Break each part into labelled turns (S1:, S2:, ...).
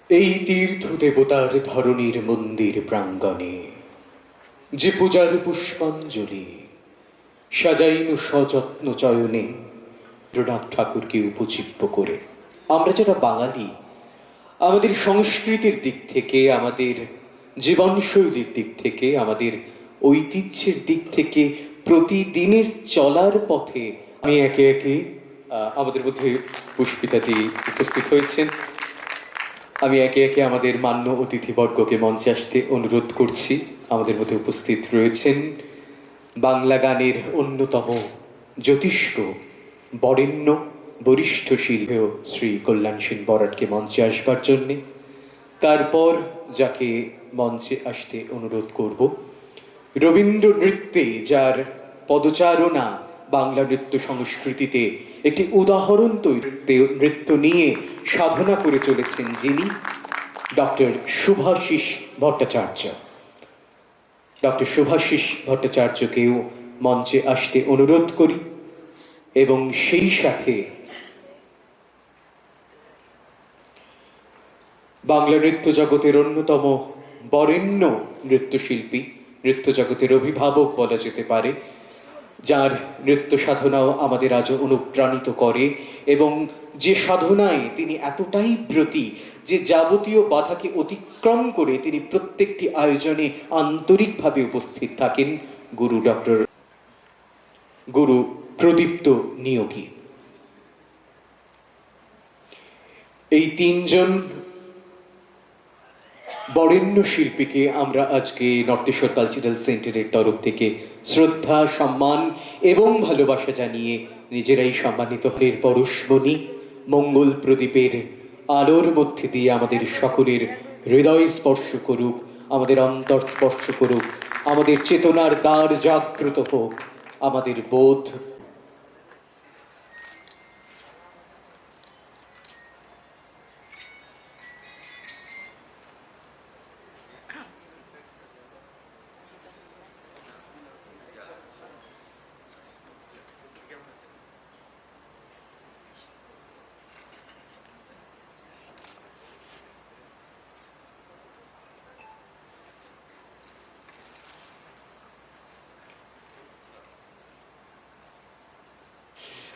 S1: এই তীর্থ দেবতার ধরণীর মন্দির প্রাঙ্গণে যে পূজার পুষ্পাঞ্জলি সাজাইনু সযত্ন চয়নে রঘুনাথ ঠাকুরকে উপজীব্য করে। আমরা যারা বাঙালি, আমাদের সংস্কৃতির দিক থেকে, আমাদের জীবনশৈলীর দিক থেকে, আমাদের ঐতিহ্যের দিক থেকে প্রতিদিনের চলার পথে আমি একে একে আমাদের মধ্যে পুষ্পিতাদি উপস্থিত হয়েছেন। আমি একে একে আমাদের মান্য অতিথিবর্গকে মঞ্চে আসতে অনুরোধ করছি। আমাদের মধ্যে উপস্থিত রয়েছেন বাংলা গানের অন্যতম জ্যোতিষ্ক বরেণ্য বরিষ্ঠ শিল্পী শ্রী কল্যাণ সেন বরাটকে মঞ্চে আসবার জন্যে। তারপর যাকে মঞ্চে আসতে অনুরোধ করব, রবীন্দ্র নৃত্যে যার পদচারণা বাংলা নৃত্য সংস্কৃতিতে একটি উদাহরণ তৈরি নৃত্য নিয়ে সাধনা করে চলেছেন যিনি, ডক্টর শুভাশিস ভট্টাচার্য। ডক্টর শুভাশিস ভট্টাচার্যকেও মঞ্চে আসতে অনুরোধ করি এবং সেই সাথে বাংলা নৃত্য জগতের অন্যতম বরেণ্য নৃত্যশিল্পী, নৃত্য জগতের অভিভাবক বলা যেতে পারে, যার নৃত্য সাধনাও আমাদের আজও অনুপ্রাণিত করে এবং যে সাধনায় তিনি এতটাই ব্রতী যে যাবতীয় বাধাকে অতিক্রম করে তিনি প্রত্যেকটি আয়োজনে আন্তরিকভাবে উপস্থিত থাকেন, গুরু প্রদীপ্ত নিয়োগী। এই তিনজন বরেণ্য শিল্পীকে আমরা আজকে নর্থেশ্বর কালচারাল সেন্টারের তরফ থেকে শ্রদ্ধা, সম্মান এবং ভালোবাসা জানিয়ে নিজেরাই সম্মানিত হলের পরশমণি মঙ্গল প্রদীপের আলোর মধ্যে দিয়ে আমাদের সকলের হৃদয় স্পর্শ করুক, আমাদের অন্তর স্পর্শ করুক, আমাদের চেতনার দ্বার জাগ্রত হোক, আমাদের বোধ।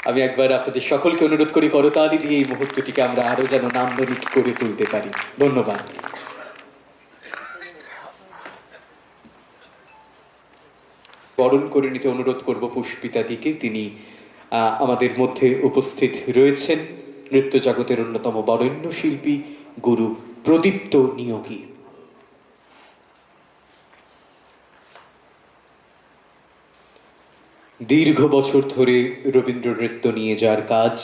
S1: আমি একবার আপনাদের সকলকে অনুরোধ করি করতালি দিয়ে এই মুহূর্তটিকে আমরা আরো যেন নান্দনিক করে তুলতে পারি। ধন্যবাদ। বরণ করে নিতে অনুরোধ করব পুষ্পিতাদিকে। তিনি আমাদের মধ্যে উপস্থিত রয়েছেন নৃত্য জগতের অন্যতম বরেণ্য শিল্পী গুরু প্রদীপ্ত নিয়োগী। দীর্ঘ বছর ধরে রবীন্দ্র নৃত্য নিয়ে যার কাজ,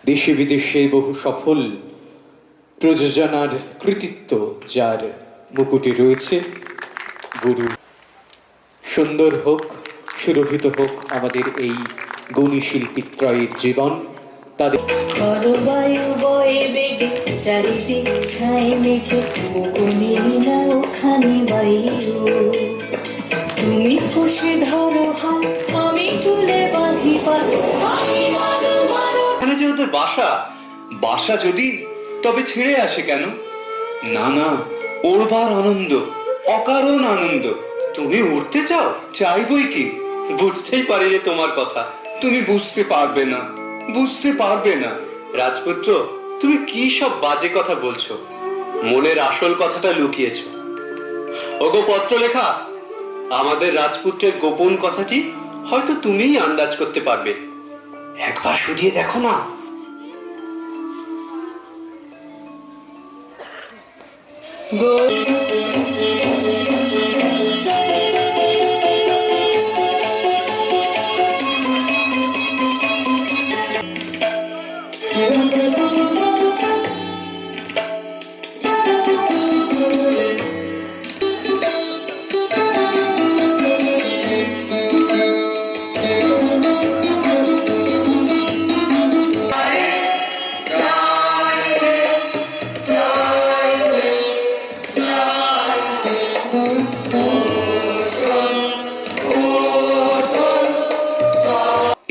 S1: দেশে বিদেশে বহু সফল প্রযোজনার কৃতিত্ব যার মুকুটে রয়েছে, গুরু সুন্দর হোক, সুরভিত হোক আমাদের এই গুণী শিল্পী ত্রয়ের জীবন। তাদের চারিদিক ছাই মেঘে তুমি খুশি ধরো আমি তুলে বাঁধি এখানে যে ওদের বাসা যদি তবে ছেড়ে আসে কেন? না না, ওড়বার আনন্দ, অকারণ আনন্দ। তুমি উঠতে চাও? চাইবই কি, বুঝতেই পারি রে তোমার কথা। তুমি বুঝতে পারবে না রাজপুত্র। তুমি কি সব বাজে কথা বলছো? মনের আসল কথাটা লুকিয়েছো। ওগো পত্র লেখা, আমাদের রাজপুত্রের গোপন কথাটি হয়তো তুমিই আন্দাজ করতে পারবে। একবার শুনিয়ে দেখো না।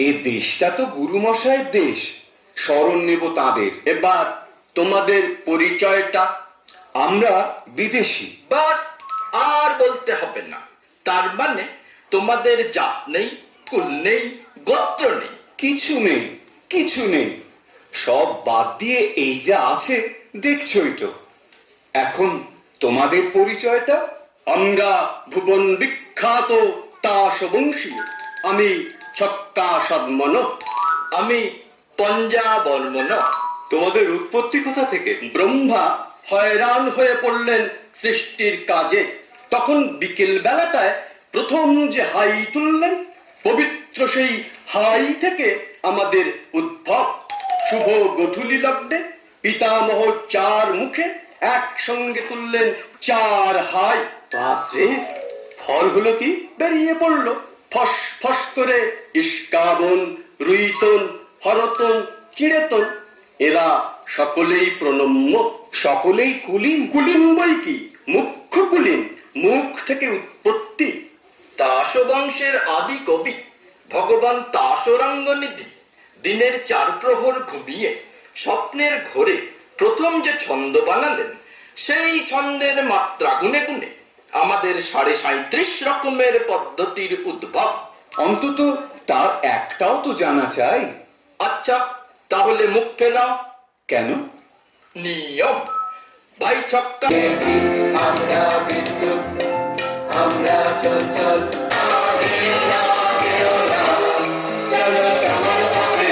S2: এই দেশটা তো গুরু মশাইয়ের দেশ, শরণ নেব তাদের। এবার তোমাদের পরিচয়টা?
S1: আমরা বিদেশি।
S3: বাস, আর বলতে হবে না। তার মানে তোমাদের জাত নেই, কুল নেই, গোত্র নেই।
S1: কিছু নেই, কিছু নেই। সব বাদ দিয়ে এই যা আছে দেখছই তো। এখন তোমাদের পরিচয়টা?
S2: আমরা ভুবন বিখ্যাত তাস বংশীয়। আমি ছক্কা সদমন।
S3: আমি পঞ্জা বর্মন।
S1: তোমাদের উৎপত্তি কোথা থেকে?
S2: ব্রহ্মা হয়রান হয়ে পড়লেন সৃষ্টির কাজে। তখন বিকেল বেলাটায় প্রথম যে হাই তুললেন, পবিত্র সেই হাই থেকে আমাদের উদ্ভব। শুভ গধূলি লগ্নে পিতামহ চার মুখে একসঙ্গে তুললেন চার হাই।
S1: বাসরে, ফল হলো কি?
S2: বেরিয়ে পড়ল ফস ফস করে ইস্কাবন, রুইতন, হরতন, চিড়েতন। এরা সকলেই প্রণম্য,
S1: সকলেই কুলীন।
S2: কুলীন বই কি, মুখ্য কুলীন, মুখ থেকে উৎপত্তি।
S3: তাস বংশের আদি কবি ভগবান তাসরাঙ্গনিধি দিনের 4 প্রহর ঘুমিয়ে স্বপ্নের ঘোরে প্রথম যে ছন্দ বানালেন, সেই ছন্দের মাত্রা গুনে গুনে আমাদের 37.5 রকমের পদ্ধতির উদ্ভব।
S1: অন্তত তার একটাও তো জানা চাই।
S3: আচ্ছা, তাহলে মুখ ফেরাও।
S1: কেন?
S3: নিয়ম। ভাই ছক্কা।
S4: আমরা বিদ্যুৎ, আমরা চঞ্চল, চলো চমর পথে,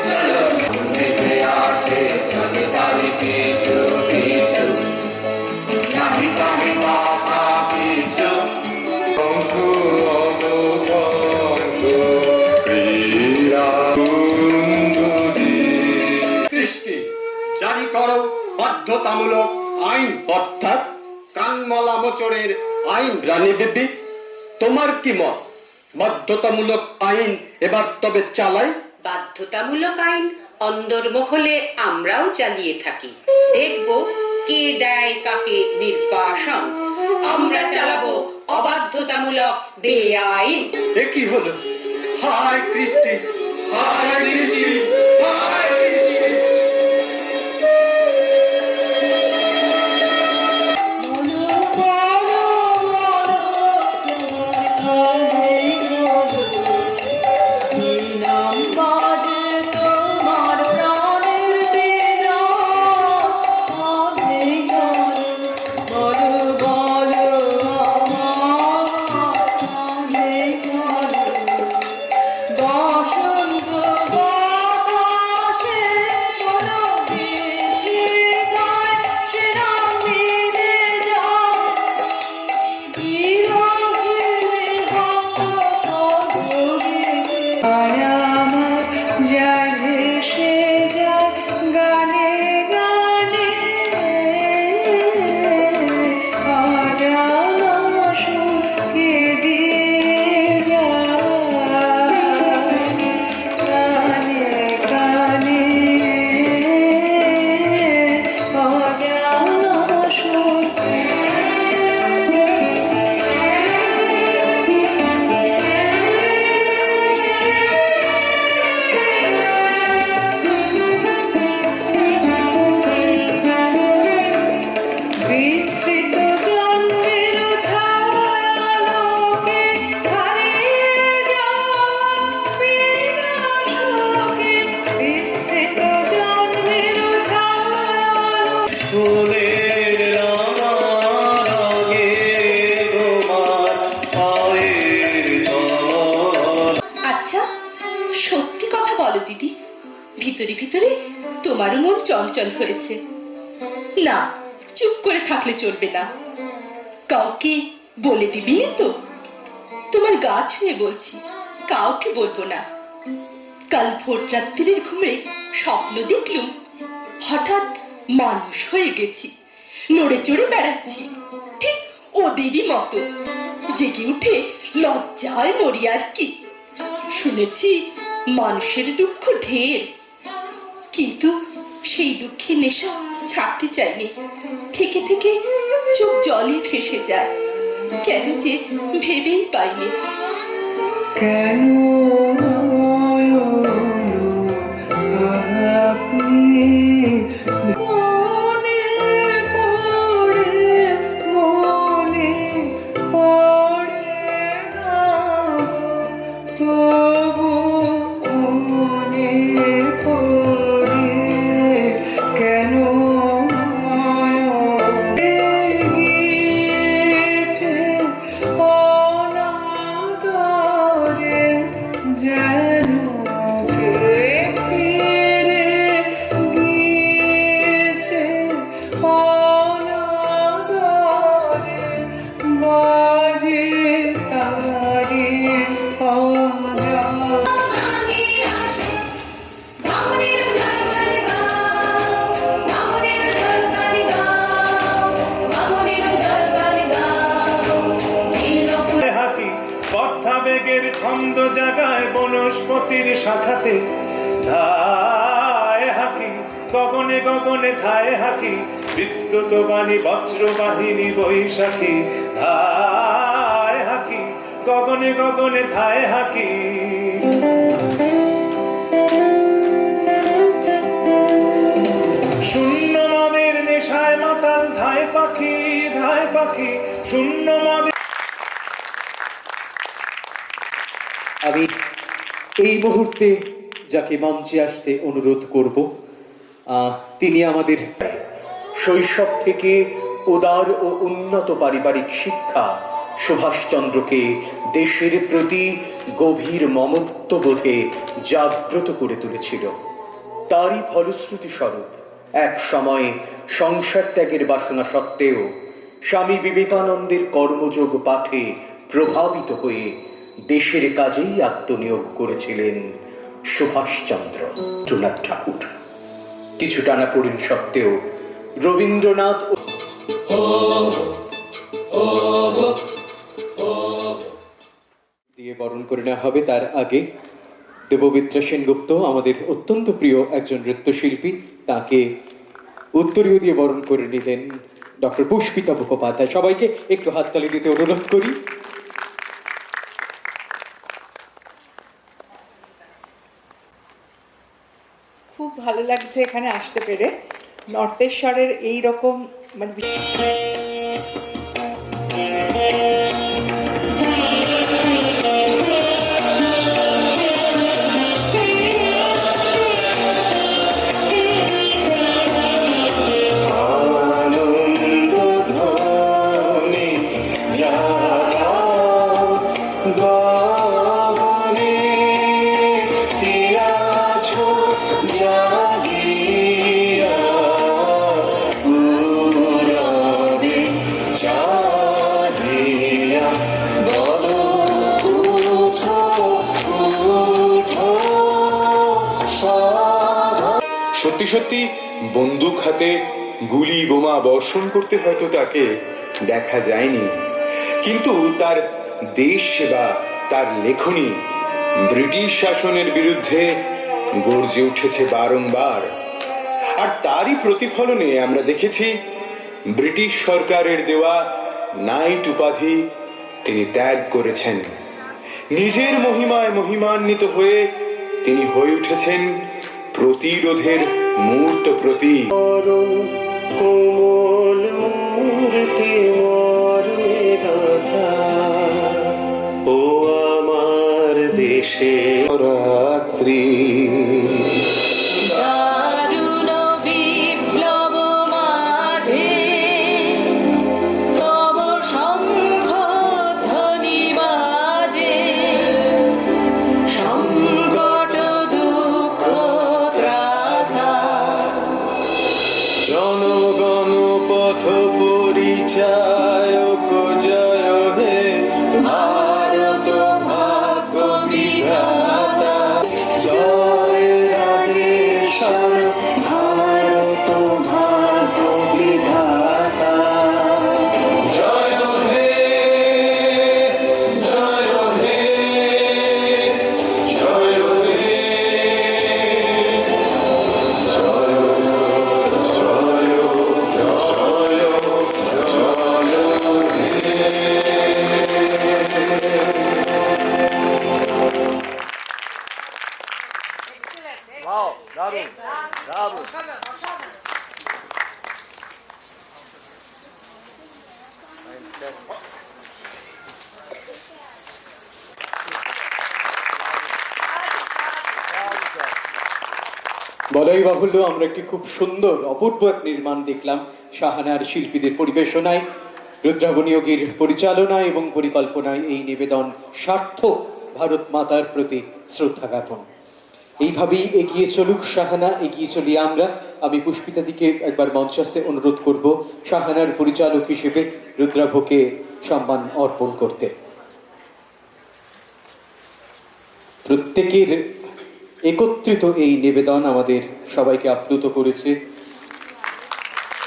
S4: চলো উঠে আসে চলে যাবে পিছু পিছু, নাহি তাহি বাবা পিছু। অংশু অবংশু ক্রীড়া কুঞ্জুরি।
S2: কৃষ্টি জারি করো বাধ্যতামূলক আইন, অর্থাৎ কানমলা মোচরের আইন। রানী বিবি, তোমার কি মত? বাধ্যতামূলক আইন এবার তবে চালাই?
S5: বাধ্যতামূলক আইন অন্দরমহলে আমরাও চালিয়ে থাকি। দেখব কে দেয় কাকে নির্বাসন। আমরা চালাবো অবাধ্যতামূলক বেআইন।
S2: এ কি হলো? হায় কৃষ্টি, হায় কৃষ্টি, হায় কৃষ্টি।
S6: আচ্ছা, সত্যি কথা বলো দিদি, ভিতরে ভিতরে তোমারও মন চঞ্চল হয়েছে? না, চুপ করে থাকলে চলবে না। কাউকে বলে দিবি না তো? তোমার গা ছুঁয়ে বলছি, কাউকে বলবো না। কাল ভোর রাত্রির ঘুমে স্বপ্ন দেখলুম হঠাৎ মানুষ হয়ে গেছি, নড়ে চড়ে বেড়াচ্ছি, ঠিক ওদেরই মতো। জেগে উঠে লজ্জায় মরি আর কি। শুনেছি মানুষের দুঃখ ঢের, কিন্তু সেই দুঃখের নেশা ছাড়তে চাইনি। থেকে থেকে চোখ জলে ভেসে যায়, কেন যে ভেবেই পাইনি।
S4: কেন আপনি
S7: হাতে ধায় হাকি গগনে গগনে ধায় হাকি বিদ্যুৎ বাণী বজ্র বাহিনী বৈশাখী ধায় হাকি গগনে গগনে ধায় হাকি শূন্য মদের নেশায় মাতাল ধায় পাখি শূন্য মদের।
S8: আমি এই মুহূর্তে যাকে মঞ্চে আসতে অনুরোধ করব, তিনি আমাদের শৈশব থেকে উদার ও উন্নত পারিবারিক শিক্ষা সুভাষচন্দ্রকে দেশের প্রতি গভীর মমত্ববোধে জাগ্রত করে তুলেছিল। তারই ফলশ্রুতি স্বরূপ এক সময়ে সংসার ত্যাগের বাসনা সত্ত্বেও স্বামী বিবেকানন্দের কর্মযোগ পাঠে প্রভাবিত হয়ে দেশের কাজেই আত্মনিয়োগ করেছিলেন সুভাষচন্দ্র। রবীন্দ্রনাথ ঠাকুর কিছু টানাপোড়েন সত্ত্বেও রবীন্দ্রনাথ দিয়ে বরণ করে নেওয়া হবে। তার আগে দেববিদ্যা সেনগুপ্ত আমাদের অত্যন্ত প্রিয় একজন নৃত্যশিল্পী, তাকে উত্তরীয় দিয়ে বরণ করে নিলেন ডক্টর পুষ্পিতা মুখোপাধ্যায়। সবাইকে একটু হাততালি দিতে অনুরোধ করি।
S9: খুব ভালো লাগছে এখানে আসতে পেরে। নর্তেশ্বরের এই রকম মানে
S4: সত্যি সত্যি বন্দুক হাতে গুলি বোমা বর্ষণ করতে হয়তো তাকে দেখা যায়নি, কিন্তু তার দেশ সেবা, তার লেখনী ব্রিটিশ শাসনের বিরুদ্ধে গর্জে উঠেছে বারংবার। আর তারই প্রতিফলনে আমরা দেখেছি ব্রিটিশ সরকারের দেওয়া নাইট উপাধি তিনি ত্যাগ করেছেন। নিজের মহিমায় মহিমান্বিত হয়ে তিনি হয়ে উঠেছেন প্রতিরোধের মূর্ত প্রতীক।
S7: কোমল মূর্তি মর্মে গাথা ও আমার দেশে রাত্রি জনগণ পথ পরিচায়ক জয় হে ভারত ভাগ্য বিধাতা জয় রাজেশ্বর ভারত ভাগ্য বিধাতা জয় হে জয় হে জয় হে
S8: বলাই বাহুল্য, আমরা একটি খুব সুন্দর অপূর্ব এক নির্মাণ দেখলাম শাহানার শিল্পীদের পরিবেশনায়, রুদ্রাবনিয়োগীর পরিচালনায় এবং পরিকল্পনায়। এই নিবেদন সার্থক ভারত মাতার প্রতি শ্রদ্ধা জ্ঞাপন। এইভাবেই এগিয়ে চলুক শাহানা, এগিয়ে চলি আমরা। আমি পুষ্পিতাদিকে একবার মঞ্চস্থে অনুরোধ করব শাহানার পরিচালক হিসেবে রুদ্রাভকে সম্মান অর্পণ করতে। প্রত্যেকের একত্রিত এই নিবেদন আমাদের সবাইকে আপ্লুত করেছে।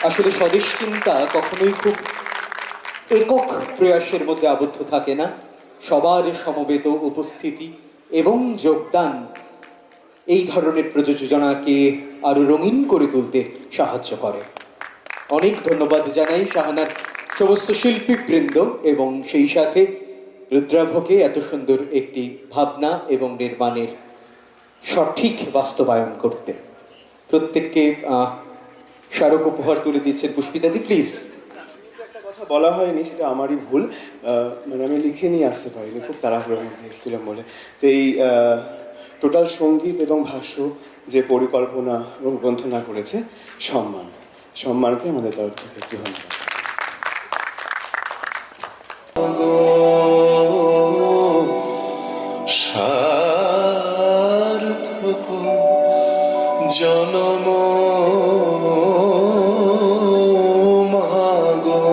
S8: আসলে স্বদেশ চিন্তা কখনোই খুব একক প্রয়াসের মধ্যে আবদ্ধ থাকে না। সবার সমবেত উপস্থিতি এবং যোগদান এই ধরনের প্রযোজনাকে আরো রঙিন করে তুলতে সাহায্য করে। অনেক ধন্যবাদ জানাই শাহানার সমস্ত শিল্পীবৃন্দ এবং সেই সাথে রুদ্রাভকে এত সুন্দর একটি ভাবনা এবং নির্মাণের সঠিক বাস্তবায়ন করতে। প্রত্যেককে স্মারক উপহার তুলে দিচ্ছেন পুষ্পিতাদি, প্লিজ।
S10: একটা কথা বলা হয়নি, সেটা আমারই ভুল, মানে আমি লিখে নিয়ে আসতে পারিনি, খুব তাড়াহুড়োর মধ্যে এসেছিলাম বলে। তো এই টোটাল সঙ্গীত এবং ভাষ্য যে পরিকল্পনা এবং গ্রন্থনা করেছে সম্মানকে আমাদের তরফ থেকে একটু ধন্যবাদ।
S11: সার্থক জনম মাগো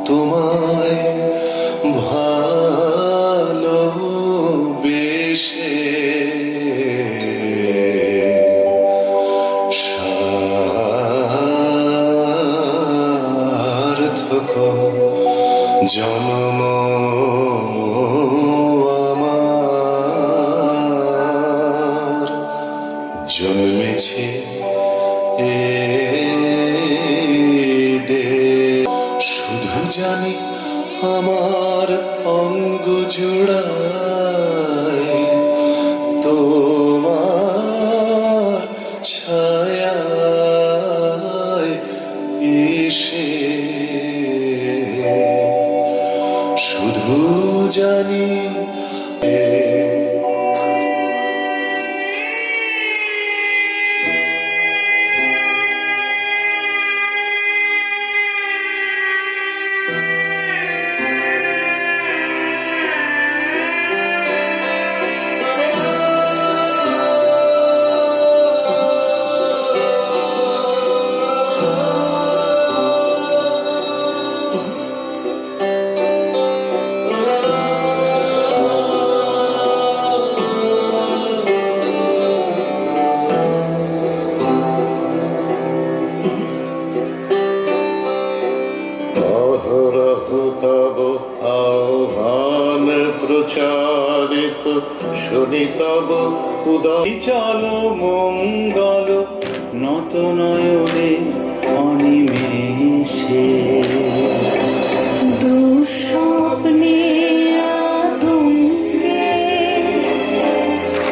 S11: তোমায় ভালোবেসে সার্থক জনম আমার জন্মেছে শুধু জানি আমার অঙ্গ জোড়ায় তোমার ছায়ায় এসে শুধু জানি তব আহ্বান প্রচারিত শুনি তব উদয় চল মঙ্গল নত নয়নে অনিমেষে
S6: দুঃস্বপ্নে আতঙ্কে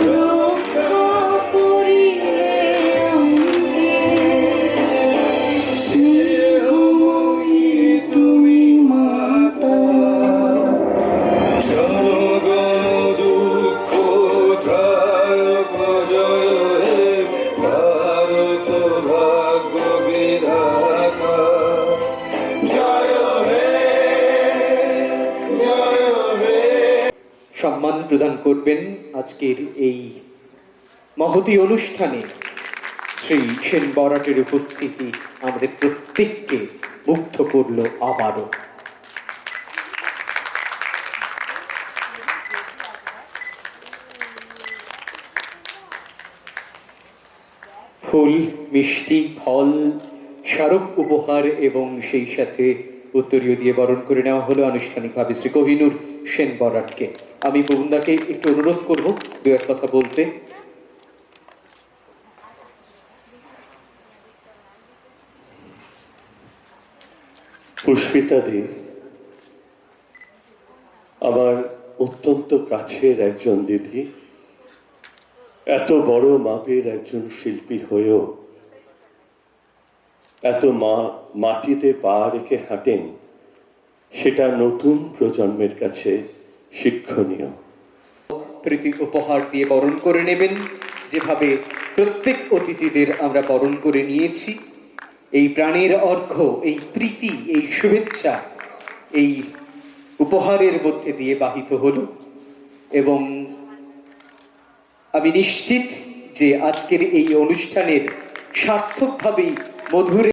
S6: রক্ষা করিলে অঙ্গে স্নেহময়ী তুমি মাতা
S11: জনগণ দুঃখ ত্রায়ক জয় হে ভারত ভাগ্য বিধাতা জয় হে জয় হে।
S8: সম্মান প্রদান করবেন আজকের এই মহতী অনুষ্ঠানে শ্রী সেন বরাটের উপস্থিতি আমাদের প্রত্যেককে মুগ্ধ করলো আবারও। ফুল, মিষ্টি, ফল, স্মারক উপহার এবং সেই সাথে উত্তরীয় দিয়ে বরণ করে নেওয়া হলো আনুষ্ঠানিকভাবে শ্রী কোহিনূর সেন বরাটকে। আমি বরুণদাকে একটু অনুরোধ করব দু এক কথা বলতে।
S12: পুষ্পিতা দে আমার অত্যন্ত কাছের একজন দিদি, এত বড় মাপের একজন শিল্পী হয়েও এত মাটিতে পা রেখে হাঁটেন, সেটা নতুন প্রজন্মের কাছে শিক্ষণীয়।
S8: প্রীতি উপহার দিয়ে বরণ করে নেবেন, যেভাবে প্রত্যেক অতিথিদের আমরা বরণ করে নিয়েছি। এই প্রাণের অর্ঘ্য, এই প্রীতি, এই শুভেচ্ছা এই উপহারের মধ্যে দিয়ে বাহিত হলো এবং আমি নিশ্চিত যে আজকের এই অনুষ্ঠানের সার্থকভাবেই মধুর